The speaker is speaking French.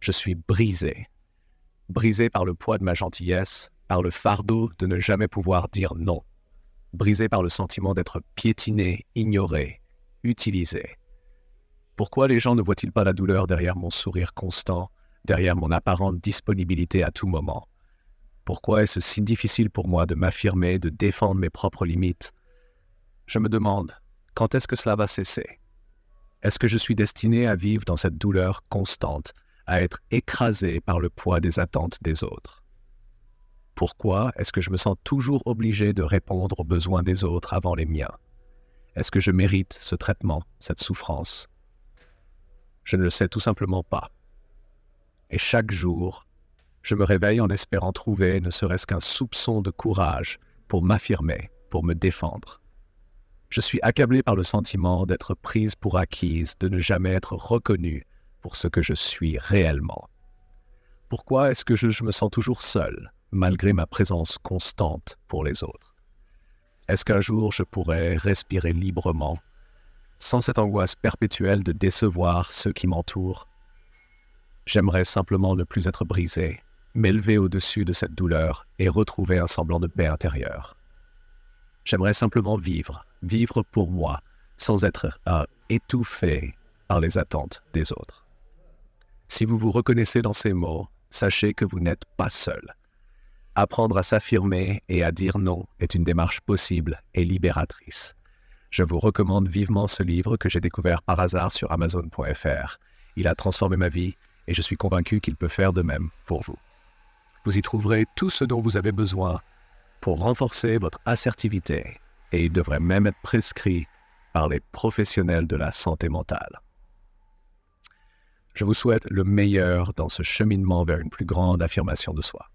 Je suis brisé. Brisé par le poids de ma gentillesse, par le fardeau de ne jamais pouvoir dire non. Brisé par le sentiment d'être piétiné, ignoré, utilisé. Pourquoi les gens ne voient-ils pas la douleur derrière mon sourire constant, derrière mon apparente disponibilité à tout moment? Pourquoi est-ce si difficile pour moi de m'affirmer, de défendre mes propres limites? Je me demande, quand est-ce que cela va cesser? Est-ce que je suis destiné à vivre dans cette douleur constante, à être écrasé par le poids des attentes des autres? Pourquoi est-ce que je me sens toujours obligé de répondre aux besoins des autres avant les miens? Est-ce que je mérite ce traitement, cette souffrance? Je ne le sais tout simplement pas. Et chaque jour, je me réveille en espérant trouver ne serait-ce qu'un soupçon de courage pour m'affirmer, pour me défendre. Je suis accablé par le sentiment d'être prise pour acquise, de ne jamais être reconnue pour ce que je suis réellement. Pourquoi est-ce que je me sens toujours seul, malgré ma présence constante pour les autres? Est-ce qu'un jour je pourrais respirer librement, sans cette angoisse perpétuelle de décevoir ceux qui m'entourent? J'aimerais simplement ne plus être brisé, m'élever au-dessus de cette douleur et retrouver un semblant de paix intérieure. J'aimerais simplement vivre pour moi, sans être étouffé par les attentes des autres. Si vous vous reconnaissez dans ces mots, sachez que vous n'êtes pas seul. Apprendre à s'affirmer et à dire non est une démarche possible et libératrice. Je vous recommande vivement ce livre que j'ai découvert par hasard sur Amazon.fr. Il a transformé ma vie et je suis convaincu qu'il peut faire de même pour vous. Vous y trouverez tout ce dont vous avez besoin pour renforcer votre assertivité et il devrait même être prescrit par les professionnels de la santé mentale. Je vous souhaite le meilleur dans ce cheminement vers une plus grande affirmation de soi.